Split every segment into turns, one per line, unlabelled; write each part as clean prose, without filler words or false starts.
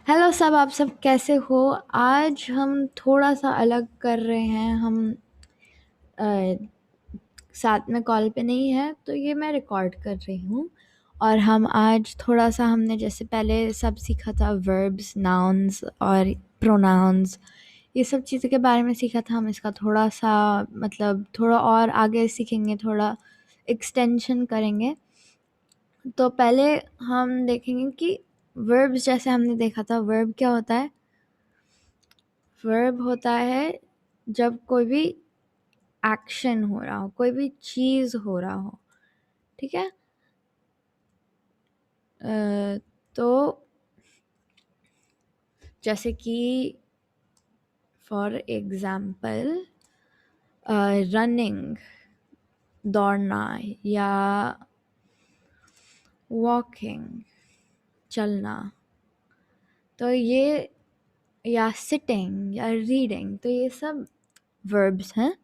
Hello सब, आप सब कैसे हो? आज हम थोड़ा-सा अलग कर रहे हैं। हम अ, साथ में कॉल पे नहीं है, तो ये मैं रिकॉर्ड कर रही हूँ। और हम आज थोड़ा-सा हमने जैसे पहले सब सीखा था वर्ब्स, नाउन्स और प्रोनाउंस, ये सब चीज़ों के बारे में सीखा था। हम इसका थोड़ा-सा मतलब थोड़ा और आगे सीखेंगे, थोड़ा एक्सटेंशन करेंगे। तो पहले हम देखेंगे कि वर्ब्स जैसे हमने देखा था, वर्ब क्या होता है? वर्ब होता है जब कोई भी एक्शन हो रहा हो, कोई भी चीज़ हो रहा हो, ठीक है? तो जैसे कि फॉर एग्ज़ाम्पल रनिंग, दौड़ना, या वॉकिंग, चलना, तो ये, या सिटिंग या रीडिंग, तो ये सब वर्ब्स हैं।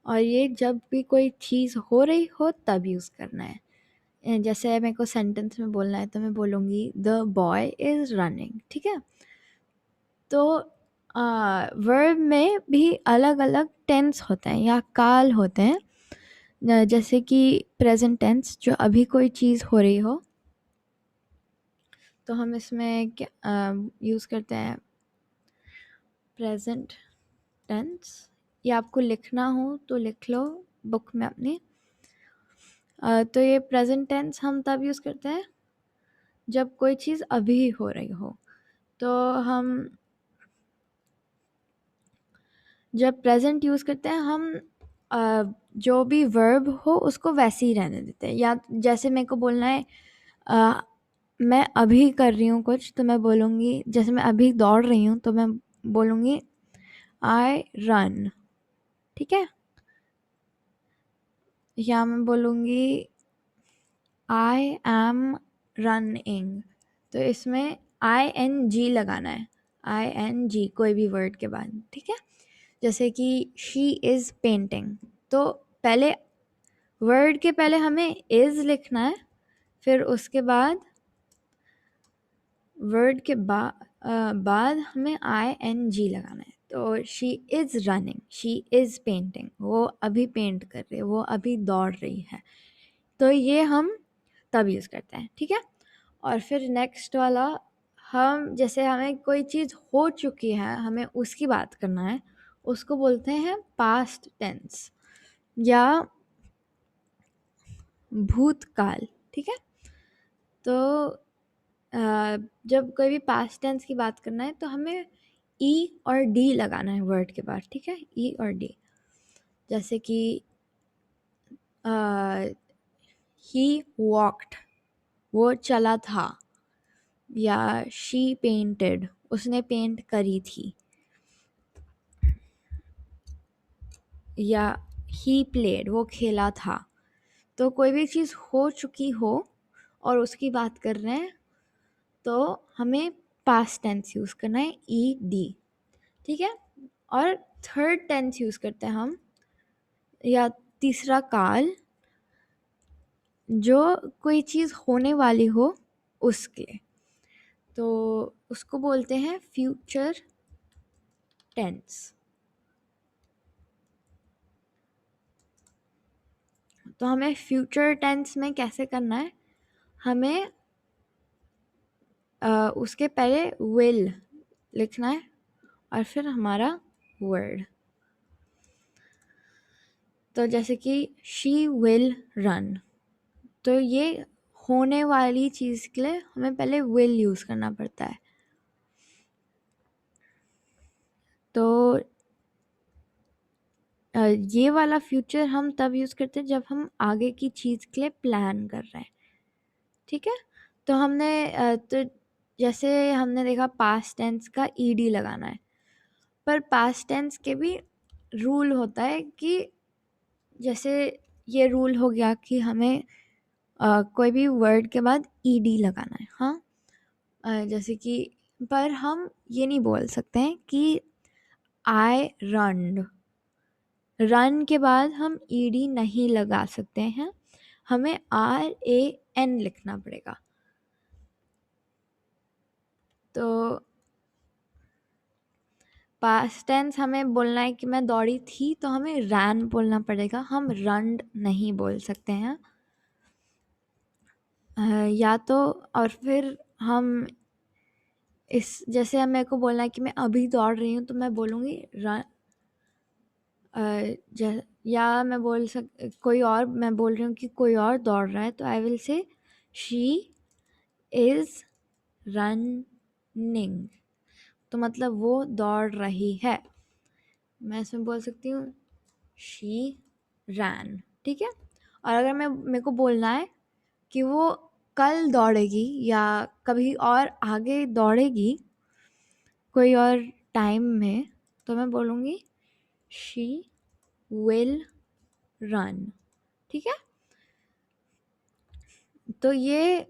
और ये जब भी कोई चीज़ हो रही हो तब यूज़ करना है। जैसे मेरे को सेंटेंस में बोलना है तो मैं बोलूँगी द बॉय इज़ रनिंग, ठीक है? तो वर्ब में भी अलग अलग टेंस होते हैं या काल होते हैं। जैसे कि प्रेजेंट टेंस, जो अभी कोई चीज़ हो रही हो, तो हम इसमें क्या यूज़ करते हैं? Present tense. या आपको लिखना हो तो लिख लो बुक में अपनी। तो ये प्रेजेंट टेंस हम तब यूज़ करते हैं जब कोई चीज़ अभी हो रही हो। तो हम जब प्रेजेंट यूज़ करते हैं, हम जो भी वर्ब हो उसको वैसे ही रहने देते हैं। या जैसे मेरे को बोलना है मैं अभी कर रही हूँ कुछ, तो मैं बोलूँगी, जैसे मैं अभी दौड़ रही हूँ तो मैं बोलूँगी आई रन, ठीक है? या मैं बोलूँगी आई एम रनिंग, तो इसमें ING लगाना है, ING कोई भी वर्ड के बाद, ठीक है? जैसे कि शी इज़ पेंटिंग, तो पहले वर्ड के पहले हमें इज़ लिखना है, फिर उसके बाद वर्ड के बाद हमें ING लगाना है। तो she is running, she is painting, वो अभी पेंट कर रही है, वो अभी दौड़ रही है। तो ये हम तब यूज़ करते हैं, ठीक है? और फिर नेक्स्ट वाला, हम जैसे हमें कोई चीज़ हो चुकी है, हमें उसकी बात करना है, उसको बोलते हैं पास्ट टेंस या भूतकाल, ठीक है? तो जब कोई भी पास्ट टेंस की बात करना है तो हमें ई और डी लगाना है वर्ड के बाद, ठीक है? ई और डी। जैसे कि ही वॉक्ड, वो चला था। या शी पेंटेड, उसने पेंट करी थी। या ही प्लेड, वो खेला था। तो कोई भी चीज़ हो चुकी हो और उसकी बात कर रहे हैं तो हमें पास्ट टेंस यूज़ करना है, ED, ठीक है? और थर्ड टेंस यूज़ करते हैं हम, या तीसरा काल, जो कोई चीज़ होने वाली हो उसके, तो उसको बोलते हैं फ्यूचर टेंस। तो हमें फ्यूचर टेंस में कैसे करना है? हमें उसके पहले विल लिखना है और फिर हमारा वर्ड। तो जैसे कि शी विल रन, तो ये होने वाली चीज़ के लिए हमें पहले विल यूज़ करना पड़ता है। तो ये वाला फ्यूचर हम तब यूज़ करते हैं जब हम आगे की चीज़ के लिए प्लान कर रहे हैं, ठीक है? तो तो जैसे हमने देखा पास्ट टेंस का ED लगाना है, पर पास्ट टेंस के भी रूल होता है कि जैसे ये रूल हो गया कि हमें कोई भी वर्ड के बाद ED लगाना है, हाँ? जैसे कि, पर हम ये नहीं बोल सकते हैं कि आई रन के बाद हम ED नहीं लगा सकते हैं, हमें RAN लिखना पड़ेगा। तो पास्ट टेंस हमें बोलना है कि मैं दौड़ी थी, तो हमें रैन बोलना पड़ेगा, हम रन्ड नहीं बोल सकते हैं। या तो और फिर हम इस जैसे मेरे को बोलना है कि मैं अभी दौड़ रही हूँ, तो मैं बोलूँगी या मैं कोई और, मैं बोल रही हूँ कि कोई और दौड़ रहा है, तो I will say she is running, तो मतलब वो दौड़ रही है। मैं इसमें बोल सकती हूँ शी रैन, ठीक है। और अगर मेरे को बोलना है कि वो कल दौड़ेगी या कभी और आगे दौड़ेगी कोई और टाइम में, तो मैं बोलूँगी शी विल रन, ठीक है। तो ये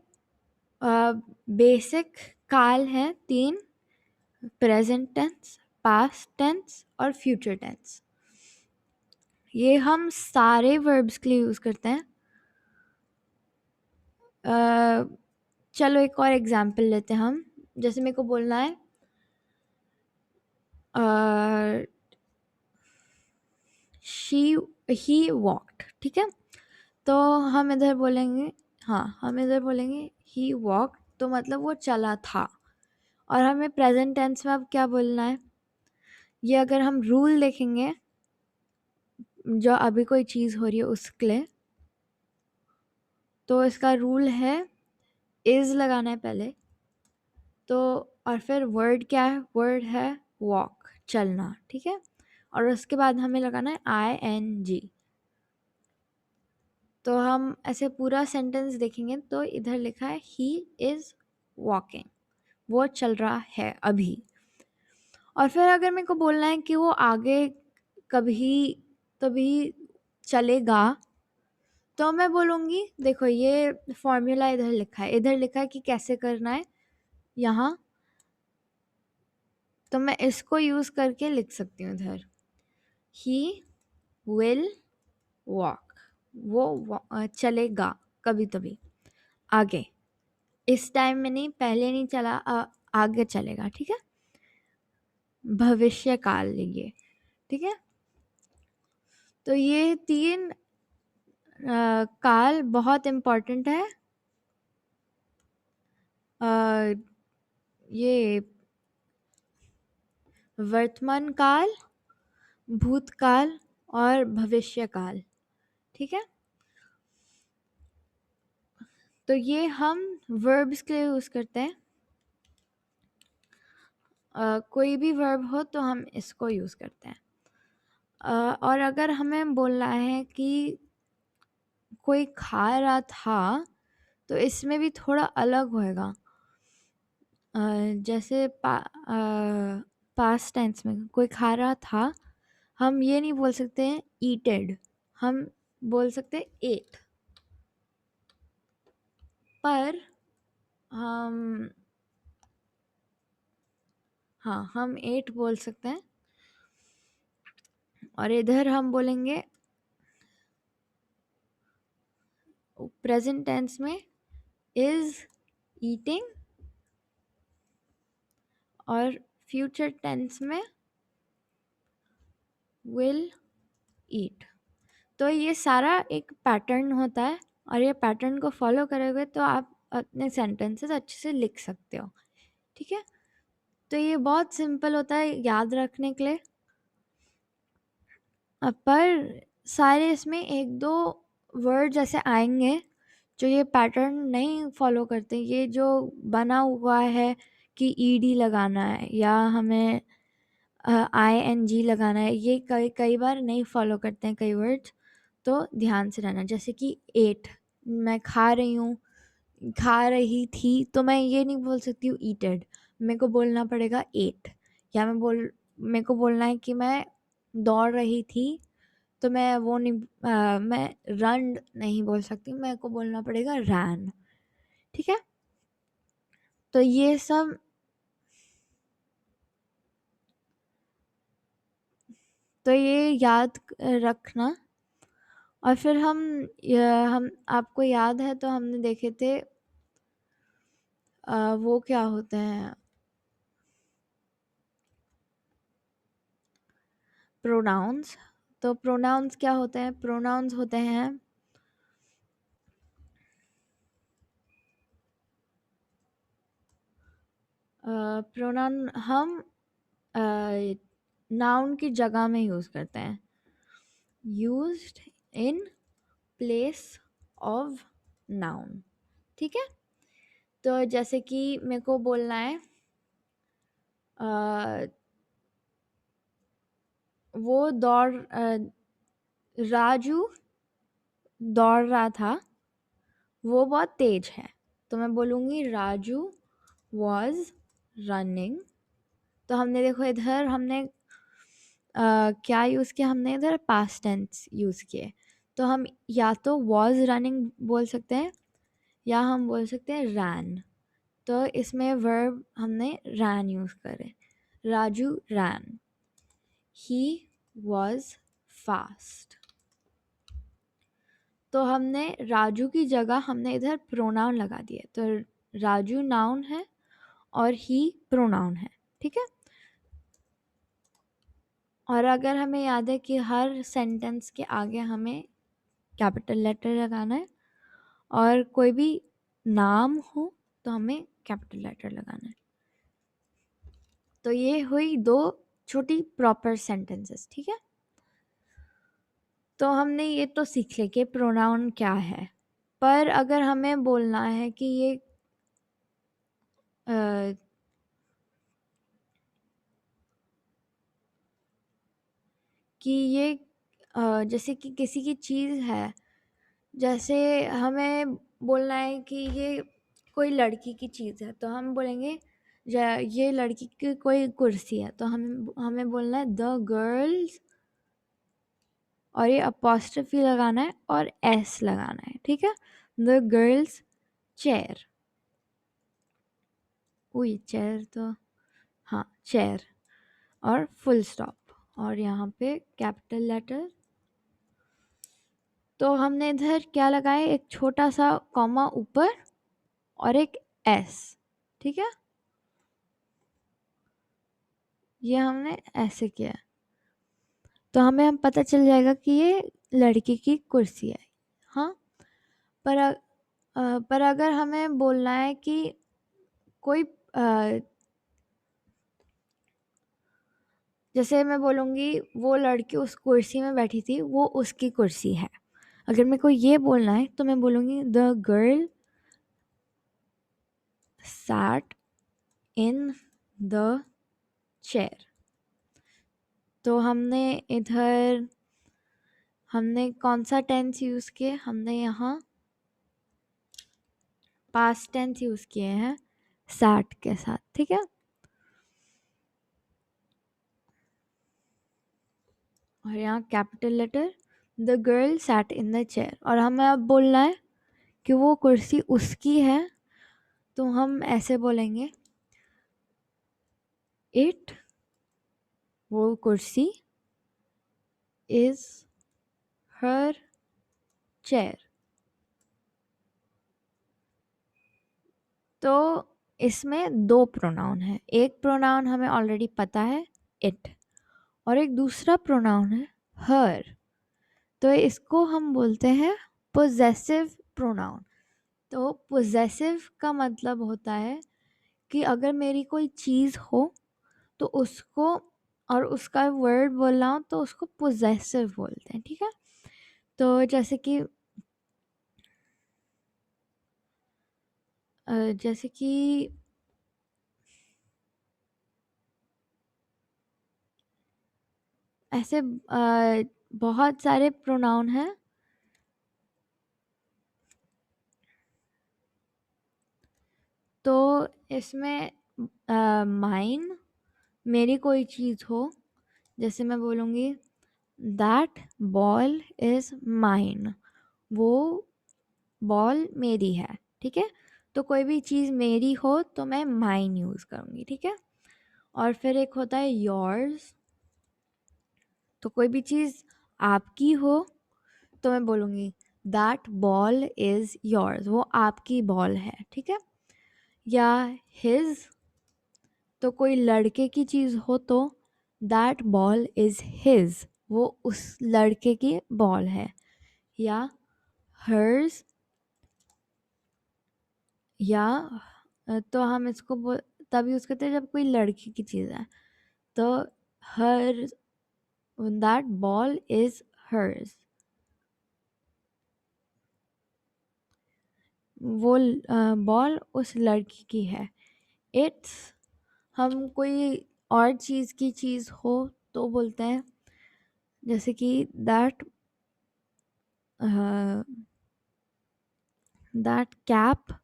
बेसिक काल हैं 3, प्रेजेंट टेंस, पास्ट टेंस और फ्यूचर टेंस। ये हम सारे वर्ब्स के लिए यूज़ करते हैं। चलो एक और एग्जांपल लेते हैं हम। जैसे मेरे को बोलना है ही वॉक्ड, ठीक है। तो हम इधर बोलेंगे, हम इधर बोलेंगे ही वॉक, तो मतलब वो चला था। और हमें प्रेजेंट टेंस में अब क्या बोलना है, ये अगर हम रूल देखेंगे जो अभी कोई चीज़ हो रही है उसके लिए, तो इसका रूल है इज़ लगाना है पहले, तो और फिर वर्ड क्या है, वर्ड है वॉक, चलना, ठीक है। और उसके बाद हमें लगाना है ING। तो हम ऐसे पूरा सेंटेंस देखेंगे तो इधर लिखा है ही इज़ वॉकिंग, वो चल रहा है अभी। और फिर अगर मेरे को बोलना है कि वो आगे कभी तभी चलेगा, तो मैं बोलूँगी, देखो ये फॉर्मूला इधर लिखा है कि कैसे करना है यहाँ, तो मैं इसको यूज़ करके लिख सकती हूँ इधर, ही विल वॉक, वो चलेगा कभी तभी आगे, इस टाइम में नहीं, पहले नहीं चला, आगे चलेगा, ठीक है। भविष्य काल ये, ठीक है। तो ये 3 काल बहुत इम्पोर्टेंट है। ये वर्तमान काल, भूतकाल और भविष्य काल, ठीक है। तो ये हम वर्ब्स के लिए यूज़ करते हैं। कोई भी वर्ब हो तो हम इसको यूज़ करते हैं। और अगर हमें बोलना है कि कोई खा रहा था, तो इसमें भी थोड़ा अलग होएगा। जैसे पास्ट टेंस में कोई खा रहा था, हम ये नहीं बोल सकते हैं ईटेड, हम बोल सकते हैं एट, पर हम एट बोल सकते हैं। और इधर हम बोलेंगे प्रेजेंट टेंस में इज ईटिंग, और फ्यूचर टेंस में विल ईट। तो ये सारा एक पैटर्न होता है, और ये पैटर्न को फॉलो करोगे तो आप अपने सेंटेंसेस अच्छे से लिख सकते हो, ठीक है। तो ये बहुत सिंपल होता है याद रखने के लिए, पर सारे इसमें 1-2 वर्ड जैसे आएंगे जो ये पैटर्न नहीं फॉलो करते। ये जो बना हुआ है कि ईडी लगाना है या हमें ING लगाना है, ये कई बार नहीं फॉलो करते हैं कई वर्ड्स, तो ध्यान से रहना। जैसे कि एट, मैं खा रही हूँ, खा रही थी, तो मैं ये नहीं बोल सकती हूँ ईटेड, मेरे को बोलना पड़ेगा एट। या मेरे को बोलना है कि मैं दौड़ रही थी, तो मैं वो नहीं मैं रन नहीं बोल सकती, मेरे को बोलना पड़ेगा रैन, ठीक है। तो ये सब तो ये याद रखना। और फिर हम आपको याद है तो हमने देखे थे वो क्या होते हैं, प्रोनाउंस। तो प्रोनाउंस क्या होते हैं? प्रोनाउंस होते हैं प्रोनाउन हम नाउन की जगह में यूज़ करते हैं, used in place of noun. ठीक है, तो जैसे कि मेरे को बोलना है वो राजू दौड़ रहा था, वो बहुत तेज है, तो मैं बोलूँगी राजू वॉज रनिंग। तो हमने देखो इधर हमने क्या यूज़ किया, हमने इधर पास्ट टेंस यूज़ किए। तो हम या तो वॉज रनिंग बोल सकते हैं या हम बोल सकते हैं रैन। तो इसमें वर्ब हमने रैन यूज़ करे, राजू रैन, ही वॉज फास्ट। तो हमने राजू की जगह हमने इधर प्रोनाउन लगा दिए, तो राजू नाउन है और ही प्रोनाउन है। ठीक है, और अगर हमें याद है कि हर सेंटेंस के आगे हमें कैपिटल लेटर लगाना है और कोई भी नाम हो तो हमें कैपिटल लेटर लगाना है। तो ये हुई दो छोटी प्रॉपर सेंटेंसेस। ठीक है, तो हमने ये तो सीख लिया कि प्रोनाउन क्या है। पर अगर हमें बोलना है कि ये कि ये जैसे कि किसी की चीज़ है, जैसे हमें बोलना है कि ये कोई लड़की की चीज़ है, तो हम बोलेंगे ये लड़की की कोई कुर्सी है, तो हमें बोलना है द गर्ल्स, और ये अपॉस्ट्रोफी लगाना है और एस लगाना है। ठीक है, द गर्ल्स चेयर, वही चेयर, तो हाँ चेयर, और फुल स्टॉप, और यहाँ पे कैपिटल लेटर। तो हमने इधर क्या लगाया, एक छोटा सा कॉमा ऊपर और एक एस। ठीक है, ये हमने ऐसे किया, तो हमें पता चल जाएगा कि ये लड़की की कुर्सी है। हाँ, पर अगर हमें बोलना है कि कोई जैसे मैं बोलूँगी वो लड़की उस कुर्सी में बैठी थी, वो उसकी कुर्सी है। अगर मेरे को ये बोलना है तो मैं बोलूँगी the girl sat in the chair। तो हमने कौन सा टेंस यूज़ किए, हमने यहाँ पास्ट टेंस यूज़ किए हैं sat के साथ। ठीक है, और यहाँ capital letter, the girl sat in the chair. और हमें अब बोलना है कि वो कुर्सी उसकी है, तो हम ऐसे बोलेंगे इट, वो कुर्सी, इज हर चेयर। तो इसमें दो प्रोनाउन है, एक प्रोनाउन हमें ऑलरेडी पता है इट, और एक दूसरा प्रोनाउन है हर। तो इसको हम बोलते हैं पोजेसिव प्रोनाउन। तो पोजेसिव का मतलब होता है कि अगर मेरी कोई चीज़ हो तो उसको, और उसका वर्ड बोलना हो तो उसको पोजेसिव बोलते हैं। ठीक है, तो जैसे कि ऐसे बहुत सारे प्रोनाउन हैं। तो इसमें माइन, मेरी कोई चीज़ हो, जैसे मैं बोलूँगी दैट बॉल इज़ माइन, वो बॉल मेरी है। ठीक है, तो कोई भी चीज़ मेरी हो तो मैं माइन यूज़ करूँगी। ठीक है, और फिर एक होता है योर्स, तो कोई भी चीज़ आपकी हो तो मैं बोलूँगी दैट बॉल इज़ योर्स, वो आपकी बॉल है। ठीक है, या हिज, तो कोई लड़के की चीज़ हो तो दैट बॉल इज हिज, वो उस लड़के की बॉल है, या हर्स, या तो हम इसको तब यूज करते हैं जब कोई लड़की की चीज है, तो हर, दैट बॉल इज हर्स, वो बॉल उस लड़की की है। इट्स, हम कोई और चीज की चीज हो तो बोलते हैं, जैसे कि दैट कैप,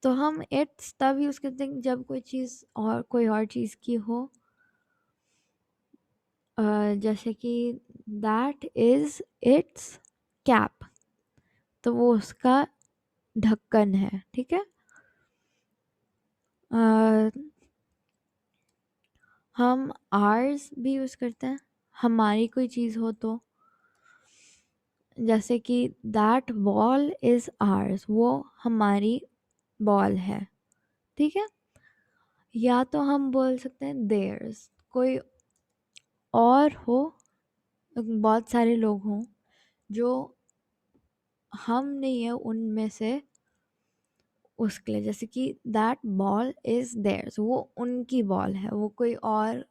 तो हम इट्स तब यूज करते हैं जब कोई चीज और कोई और चीज की हो, जैसे कि दैट इज इट्स कैप, तो वो उसका ढक्कन है, ठीक है। हम आर्स भी यूज करते हैं हमारी कोई चीज हो तो, जैसे कि दैट बॉल इज आर्स, वो हमारी बॉल है, ठीक है। या तो हम बोल सकते हैं देयर्स, कोई और हो, बहुत सारे लोग हों जो हम नहीं है उनमें से, उसके लिए, जैसे कि दैट बॉल इज देयर्स, वो उनकी बॉल है, वो कोई और,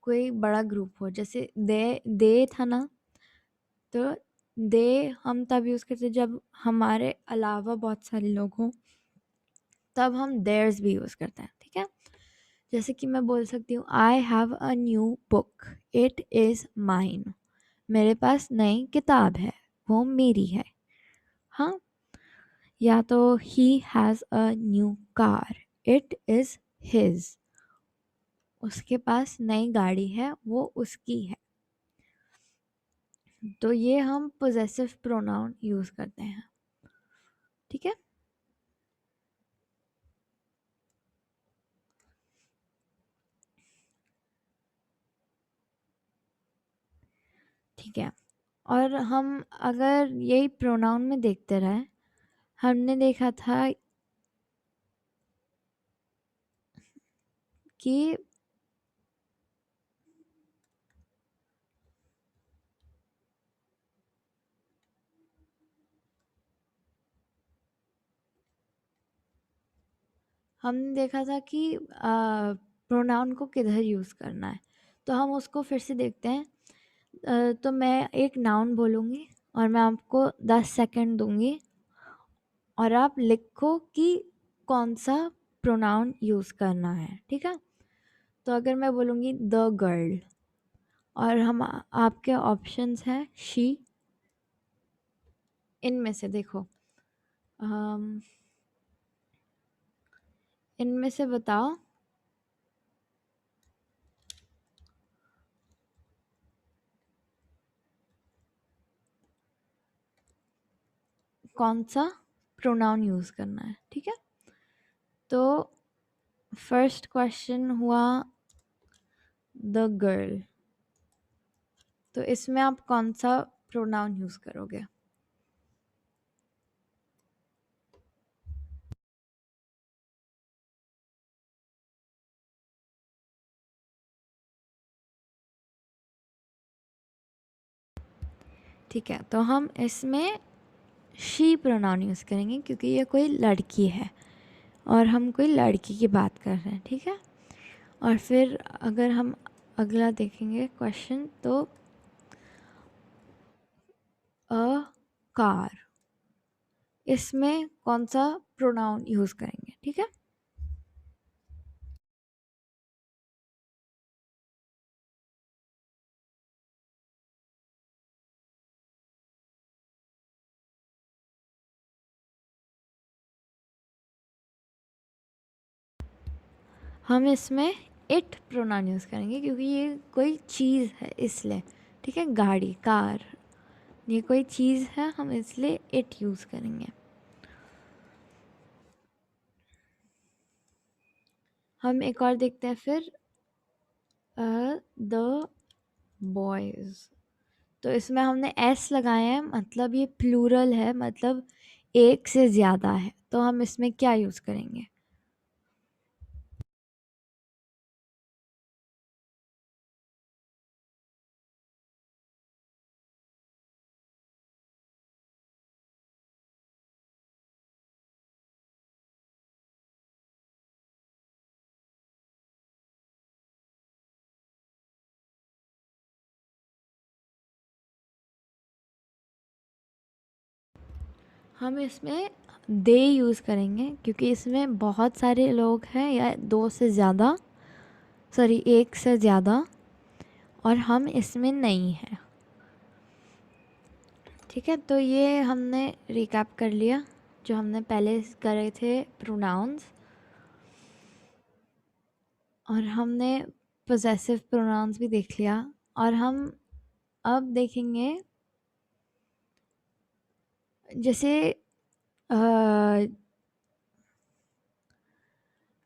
कोई बड़ा ग्रुप हो, जैसे दे था ना, तो दे हम तब यूज करते हैं जब हमारे अलावा बहुत सारे लोग हों, तब हम देयर्स भी यूज करते हैं, ठीक है। जैसे कि मैं बोल सकती हूँ I have a new book, it is mine, मेरे पास नई किताब है, वो मेरी है, हाँ। या तो he has a new car, it is his, उसके पास नई गाड़ी है, वो उसकी है। तो ये हम पोजेसिव प्रोनाउन यूज करते हैं, ठीक है। ठीक है, और हम अगर यही प्रोनाउन में देखते रहे, हमने देखा था कि हमने देखा था कि प्रोनाउन को किधर यूज़ करना है, तो हम उसको फिर से देखते हैं। तो मैं एक नाउन बोलूँगी और मैं आपको 10 सेकंड दूंगी, और आप लिखो कि कौन सा प्रोनाउन यूज़ करना है, ठीक है। तो अगर मैं बोलूँगी द गर्ल, और हम आपके ऑप्शंस हैं शी, इनमें से देखो, इनमें से बताओ कौन सा प्रोनाउन यूज़ करना है, ठीक है। तो फर्स्ट क्वेश्चन हुआ द गर्ल, तो इसमें आप कौन सा प्रोनाउन यूज़ करोगे? ठीक है, तो हम इसमें शी प्रोनाउन यूज़ करेंगे क्योंकि ये कोई लड़की है और हम कोई लड़की की बात कर रहे हैं, ठीक है। और फिर अगर हम अगला देखेंगे क्वेश्चन, तो अ कार, इसमें कौन सा प्रोनाउन यूज़ करेंगे, ठीक है। हम इसमें इट प्रोनाउन यूज़ करेंगे क्योंकि ये कोई चीज़ है इसलिए, ठीक है। गाड़ी, कार, ये कोई चीज़ है, हम इसलिए इट यूज़ करेंगे। हम एक और देखते हैं फिर, द बॉयज़, तो इसमें हमने एस लगाया है, मतलब ये प्लूरल है, मतलब एक से ज़्यादा है, तो हम इसमें क्या यूज़ करेंगे? हम इसमें दे यूज़ करेंगे क्योंकि इसमें बहुत सारे लोग हैं या 2 से ज़्यादा, सॉरी 1 से ज़्यादा, और हम इसमें नहीं हैं। ठीक है, तो ये हमने रिकैप कर लिया जो हमने पहले करे थे प्रोनाउंस, और हमने पोजेसिव प्रोनाउंस भी देख लिया। और हम अब देखेंगे जैसे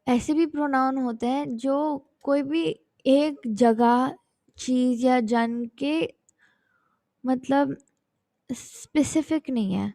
ऐसे भी प्रोनाउन होते हैं जो कोई भी एक जगह, चीज़ या जन के मतलब स्पेसिफिक नहीं है।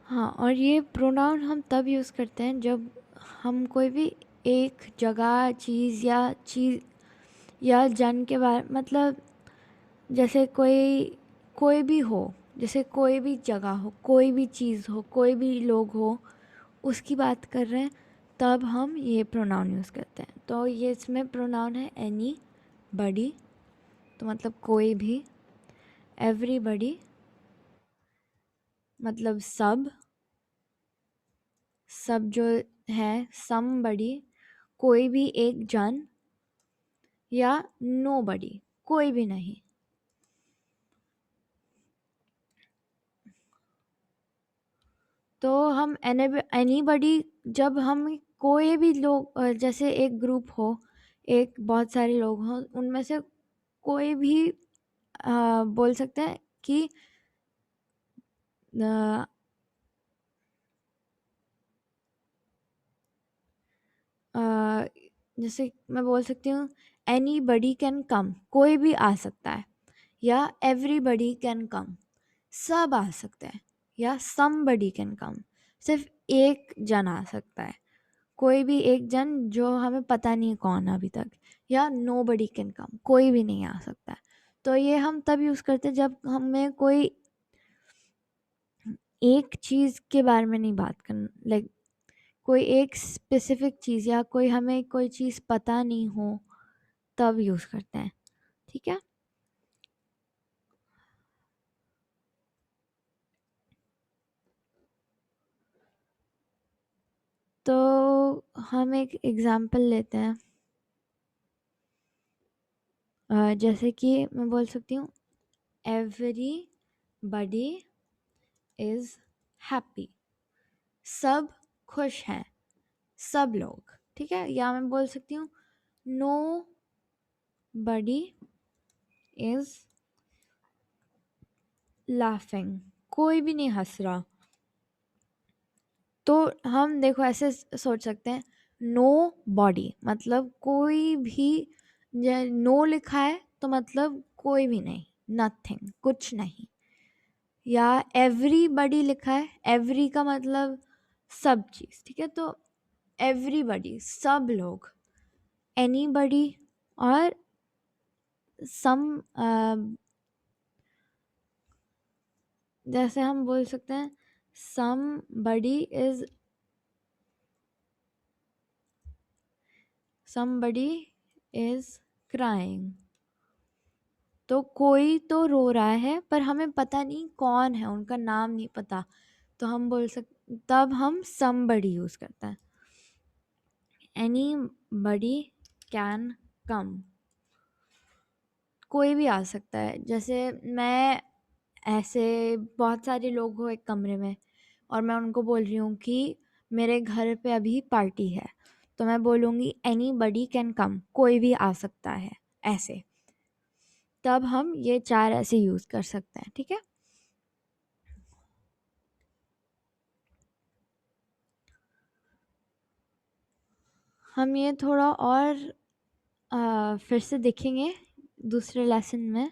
हाँ, और ये प्रोनाउन हम तब यूज़ करते हैं जब हम कोई भी एक जगह, चीज़ या जन के बारे मतलब जैसे कोई कोई भी हो, जैसे कोई भी जगह हो, कोई भी चीज़ हो, कोई भी लोग हो, उसकी बात कर रहे हैं, तब हम ये प्रोनाउन यूज़ करते हैं। तो ये इसमें प्रोनाउन है एनी बडी, तो मतलब कोई भी, एवरीबडी मतलब सब, सब जो है, समबडी कोई भी एक जन, या नोबडी कोई भी नहीं। तो हम एनीबडी जब हम कोई भी लोग जैसे एक ग्रुप हो, एक बहुत सारे लोग हों, उनमें से कोई भी बोल सकते हैं कि अ, अ, जैसे मैं बोल सकती हूँ एनीबडी कैन कम, कोई भी आ सकता है, या एवरीबडी कैन कम, सब आ सकते हैं, या समबडी कैन कम, सिर्फ एक जन आ सकता है, कोई भी एक जन जो हमें पता नहीं कौन अभी तक, या नो बडी कैन कम, कोई भी नहीं आ सकता है। तो ये हम तब यूज़ करते हैं जब हमें कोई एक चीज़ के बारे में नहीं बात करना, लाइक कोई एक स्पेसिफिक चीज़ या कोई हमें कोई चीज़ पता नहीं हो, तब यूज़ करते हैं। ठीक है, तो हम एक एग्जाम्पल लेते हैं। जैसे कि मैं बोल सकती हूँ एवरी बडी इज़ हैप्पी, सब खुश हैं, सब लोग। ठीक है, या मैं बोल सकती हूँ नो बडी इज लाफिंग, कोई भी नहीं हंस रहा। तो हम देखो ऐसे सोच सकते हैं, नो बॉडी मतलब कोई भी, नो लिखा है तो मतलब कोई भी नहीं, नथिंग, कुछ नहीं। या एवरीबडी लिखा है, एवरी का मतलब सब चीज, ठीक है, तो एवरीबडी सब लोग, एनीबडी, और सम, जैसे हम बोल सकते हैं somebody is crying, तो कोई तो रो रहा है पर हमें पता नहीं कौन है, उनका नाम नहीं पता, तो हम बोल सकते, तब हम somebody यूज करते हैं। anybody can come, कोई भी आ सकता है। जैसे मैं, ऐसे बहुत सारे लोग हो एक कमरे में और मैं उनको बोल रही हूँ कि मेरे घर पे अभी पार्टी है, तो मैं बोलूँगी एनीबडी कैन कम, कोई भी आ सकता है, ऐसे। तब हम ये चार ऐसे यूज कर सकते हैं, ठीक है। हम ये थोड़ा और फिर से देखेंगे दूसरे लेसन में,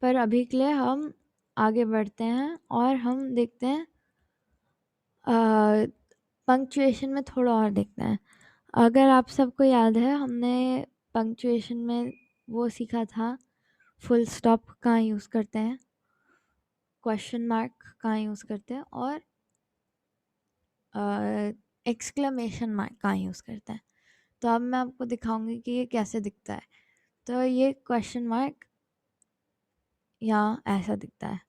पर अभी के लिए हम आगे बढ़ते हैं और हम देखते हैं पंक्चुएशन में थोड़ा और देखते हैं। अगर आप सबको याद है, हमने पंक्चुएशन में वो सीखा था, फुल स्टॉप कहाँ यूज़ करते हैं, क्वेश्चन मार्क कहाँ यूज़ करते हैं, और एक्सक्लेमेशन मार्क कहाँ यूज़ करते हैं। तो अब मैं आपको दिखाऊंगी कि ये कैसे दिखता है। तो ये क्वेश्चन मार्क यहाँ ऐसा दिखता है,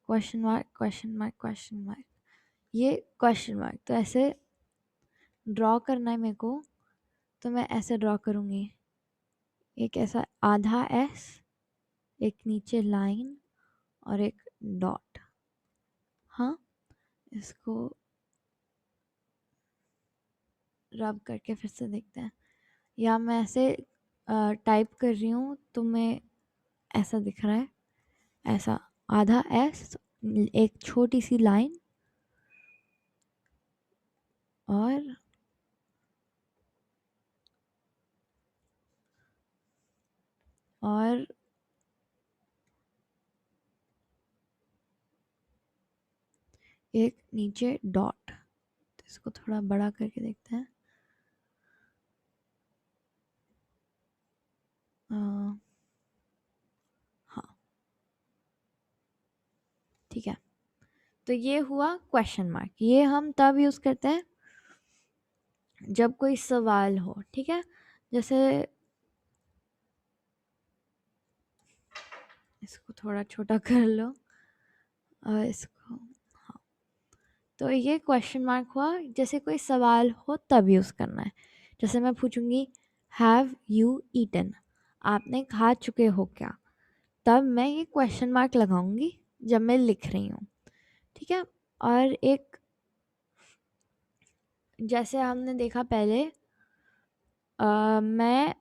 question mark question mark question mark, ये क्वेश्चन मार्क। तो ऐसे ड्रॉ करना है मेरे को, तो मैं ऐसे ड्रॉ करूँगी, एक ऐसा आधा एस, एक नीचे लाइन और एक डॉट। हाँ, इसको रब करके फिर से देखते हैं। या मैं ऐसे टाइप कर रही हूँ तो मैं, ऐसा दिख रहा है, ऐसा आधा एस, एक छोटी सी लाइन और एक नीचे डॉट। तो इसको थोड़ा बड़ा करके देखते हैं। हाँ, ठीक है। तो ये हुआ क्वेश्चन मार्क, ये हम तब यूज करते हैं जब कोई सवाल हो, ठीक है। जैसे इसको थोड़ा छोटा कर लो और इसको, हाँ। तो ये क्वेश्चन मार्क हुआ, जैसे कोई सवाल हो तब यूज़ करना है। जैसे मैं पूछूंगी हैव यू ईटन, आपने खा चुके हो क्या, तब मैं ये क्वेश्चन मार्क लगाऊंगी जब मैं लिख रही हूँ, ठीक है। और एक, जैसे हमने देखा पहले, मैं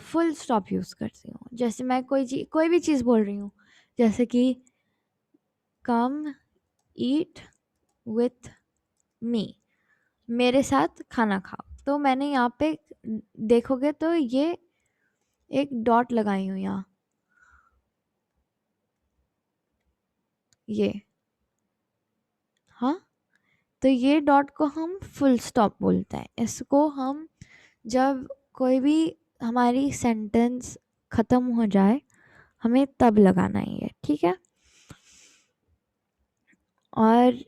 फुल स्टॉप यूज़ करती हूँ। जैसे मैं कोई भी चीज़ बोल रही हूँ, जैसे कि कम ईट विथ मी, मेरे साथ खाना खाओ, तो मैंने यहाँ पे देखोगे तो ये एक डॉट लगाई हूँ यहाँ, ये, हाँ। तो ये डॉट को हम फुल स्टॉप बोलते हैं। इसको हम जब कोई भी हमारी सेंटेंस ख़त्म हो जाए, हमें तब लगाना ही है, ठीक है। और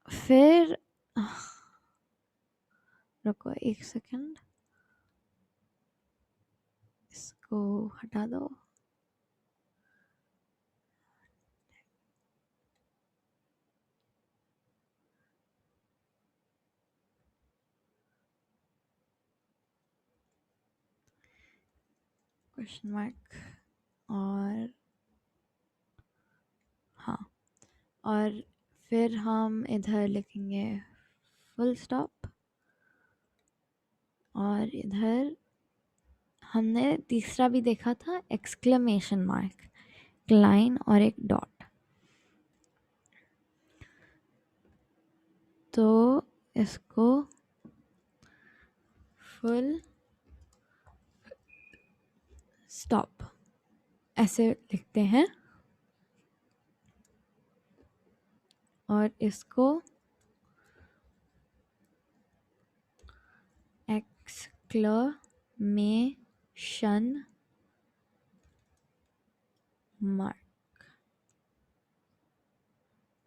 फिर रुको एक सेकंड, इसको हटा दो। क्वेश्चन मार्क, और हाँ, और फिर हम इधर लिखेंगे फुल स्टॉप, और इधर हमने तीसरा भी देखा था, एक्सक्लेमेशन मार्क, लाइन और एक डॉट। तो इसको फुल स्टॉप ऐसे लिखते हैं और इसको एक्सक्लेमेशन मार्क।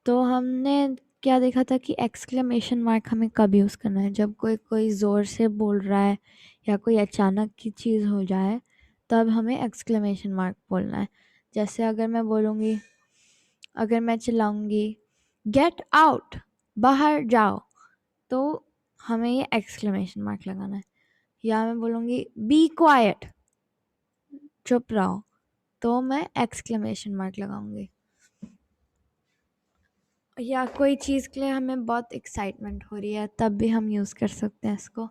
तो हमने क्या देखा था कि एक्सक्लेमेशन मार्क हमें कब यूज़ करना है, जब कोई ज़ोर से बोल रहा है या कोई अचानक की चीज़ हो जाए, तब हमें एक्सक्लेमेशन मार्क बोलना है। जैसे अगर मैं बोलूँगी, अगर मैं चिल्लाऊँगी गेट आउट, बाहर जाओ, तो हमें ये एक्सक्लेमेशन मार्क लगाना है। या मैं बोलूँगी बी क्वाइट, चुप रहो, तो मैं एक्सक्लेमेशन मार्क लगाऊंगी। या कोई चीज़ के लिए हमें बहुत एक्साइटमेंट हो रही है, तब भी हम यूज़ कर सकते हैं इसको।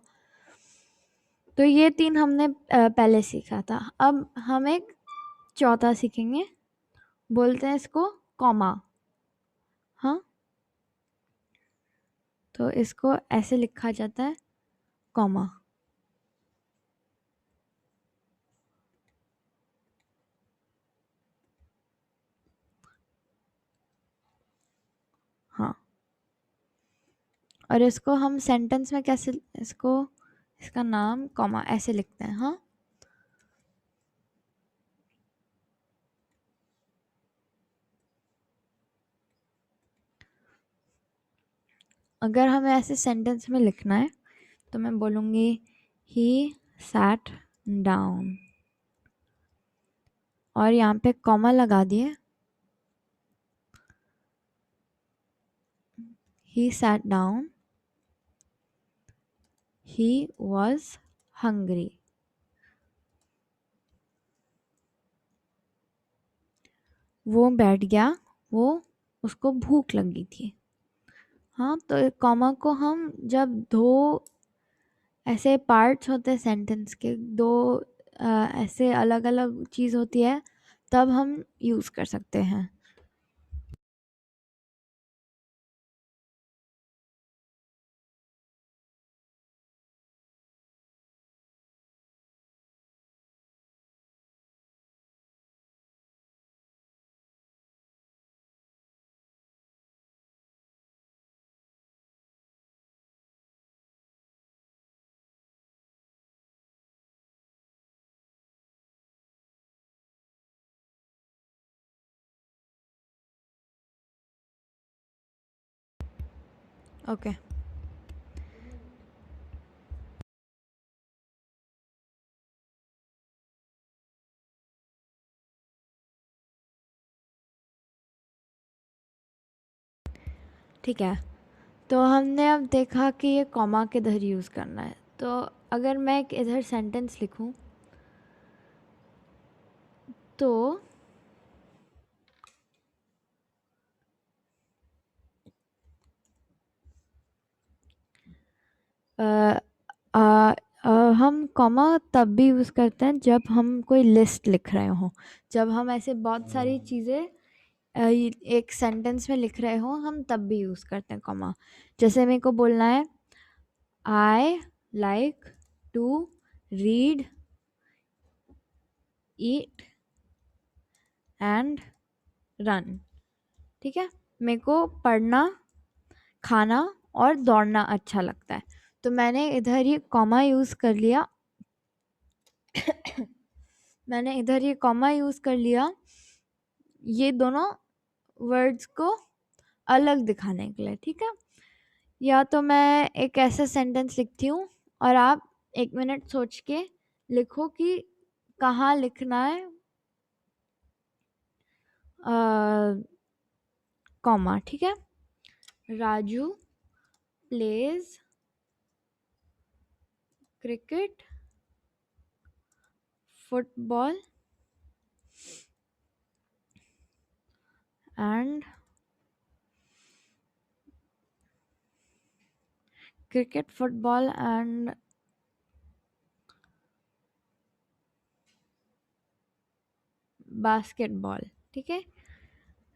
तो ये 3 हमने पहले सीखा था। अब हम एक चौथा सीखेंगे, बोलते हैं इसको कॉमा। हाँ, तो इसको ऐसे लिखा जाता है, कॉमा। हाँ, और इसको हम सेंटेंस में कैसे, इसका नाम कॉमा ऐसे लिखते हैं। हाँ, अगर हमें ऐसे सेंटेंस में लिखना है तो मैं बोलूँगी ही सैट डाउन, और यहाँ पे कॉमा लगा दिए, he sat down, he was hungry। वो बैठ गया, वो उसको भूख लगी थी। हाँ, तो कॉमा को हम जब दो ऐसे पार्ट्स होते हैं सेंटेंस के, दो ऐसे अलग अलग चीज़ होती है, तब हम यूज़ कर सकते हैं। ओके, ठीक है। तो हमने अब देखा कि ये कॉमा किधर यूज़ करना है। तो अगर मैं एक इधर सेंटेंस लिखूं, तो अ, अ, हम कॉमा तब भी यूज़ करते हैं जब हम कोई लिस्ट लिख रहे हों, जब हम ऐसे बहुत सारी चीज़ें एक सेंटेंस में लिख रहे हो, हम तब भी यूज़ करते हैं कॉमा। जैसे मेरे को बोलना है I like to read, eat and run. ठीक है, मेरे को पढ़ना, खाना और दौड़ना अच्छा लगता है, तो मैंने इधर ये कॉमा यूज़ कर लिया मैंने इधर ये कॉमा यूज़ कर लिया ये दोनों वर्ड्स को अलग दिखाने के लिए। ठीक है, या तो मैं एक ऐसा सेंटेंस लिखती हूँ और आप 1 मिनट सोच के लिखो कि कहाँ लिखना है कॉमा। ठीक है, Raju pledge cricket, football and cricket, football and basketball, ठीक है।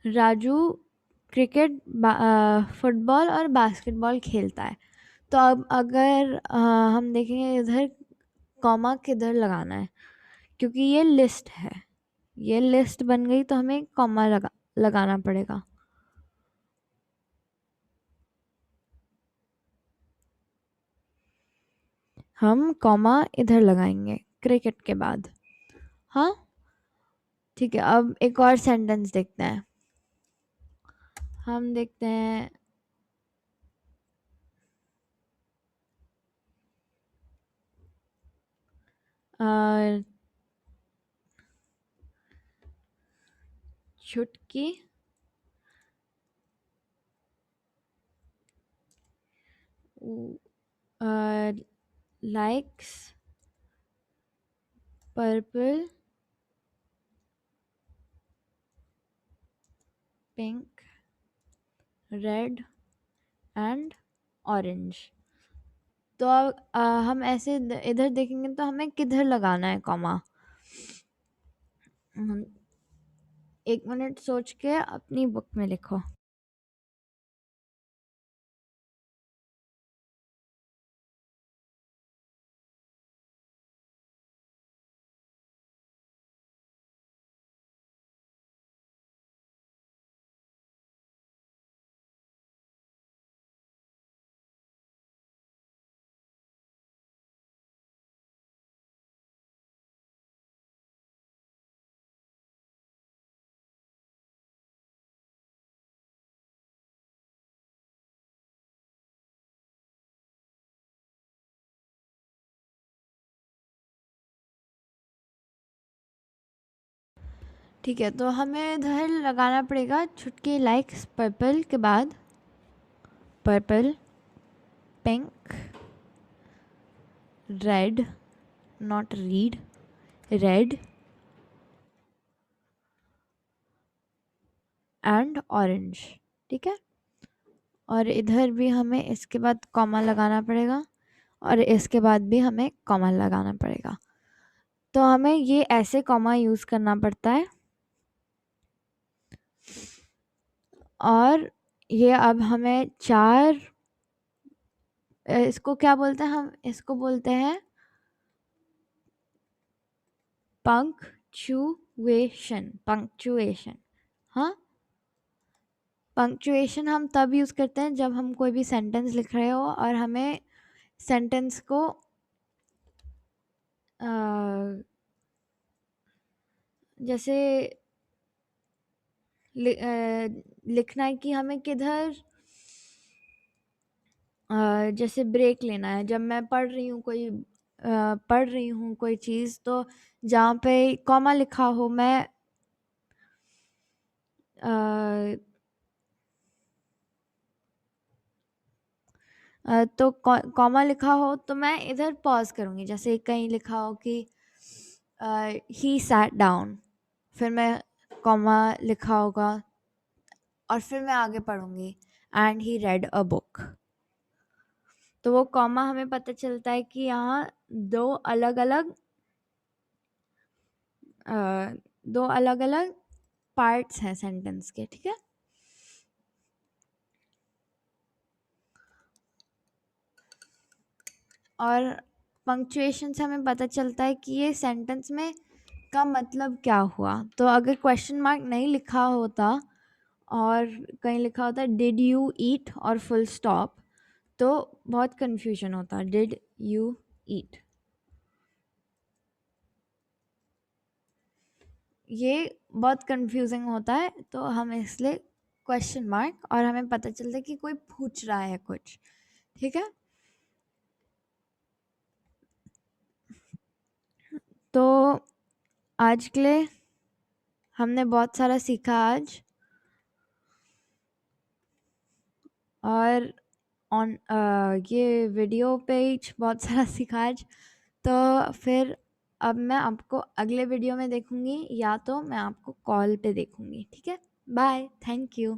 राजू क्रिकेट, फुटबॉल और बास्केटबॉल खेलता है। तो अब अगर हम देखेंगे इधर कॉमा किधर लगाना है, क्योंकि ये लिस्ट है, ये लिस्ट बन गई तो हमें कॉमा लगाना पड़ेगा। हम कॉमा इधर लगाएंगे क्रिकेट के बाद। हाँ ठीक है, अब एक और सेंटेंस देखते हैं। हम देखते हैं छुटकी likes purple, pink, red and orange। तो हम ऐसे इधर देखेंगे तो हमें किधर लगाना है कॉमा। 1 मिनट सोच के अपनी बुक में लिखो। ठीक है, तो हमें इधर लगाना पड़ेगा छुटकी लाइक्स पर्पल के बाद purple, pink, red, not read, red and orange, ठीक है। और इधर भी हमें इसके बाद कॉमा लगाना पड़ेगा और इसके बाद भी हमें कॉमा लगाना पड़ेगा। तो हमें ये ऐसे कॉमा यूज़ करना पड़ता है। और ये अब हमें 4, इसको क्या बोलते हैं, हम इसको बोलते हैं पंक्चुएशन। पंक्चुएशन, हाँ। पंक्चुएशन हम तब यूज़ करते हैं जब हम कोई भी सेंटेंस लिख रहे हो और हमें सेंटेंस को जैसे लिखना है कि हमें किधर जैसे ब्रेक लेना है। जब मैं पढ़ रही हूँ कोई चीज़, तो जहाँ पे कॉमा लिखा हो मैं तो कॉमा लिखा हो तो मैं इधर पॉज करूँगी। जैसे कहीं लिखा हो कि ही सैट डाउन, फिर मैं कॉमा लिखा होगा और फिर मैं आगे पढ़ूंगी and he read a book. तो वो कॉमा हमें पता चलता है कि यहाँ दो अलग अलग पार्ट्स हैं सेंटेंस के, ठीक है। और पंक्चुएशन से हमें पता चलता है कि ये सेंटेंस में का मतलब क्या हुआ। तो अगर क्वेश्चन मार्क नहीं लिखा होता और कहीं लिखा होता डिड यू ईट और फुल स्टॉप, तो बहुत कंफ्यूजन होता। डिड यू ईट, ये बहुत कंफ्यूजिंग होता है। तो हम इसलिए क्वेश्चन मार्क, और हमें पता चलता है कि कोई पूछ रहा है कुछ, ठीक है। तो आज के लिए हमने बहुत सारा सीखा आज, और ये वीडियो पेज बहुत सारा सीखा आज। तो फिर अब मैं आपको अगले वीडियो में देखूंगी, या तो मैं आपको कॉल पे देखूंगी, ठीक है। Bye, thank you.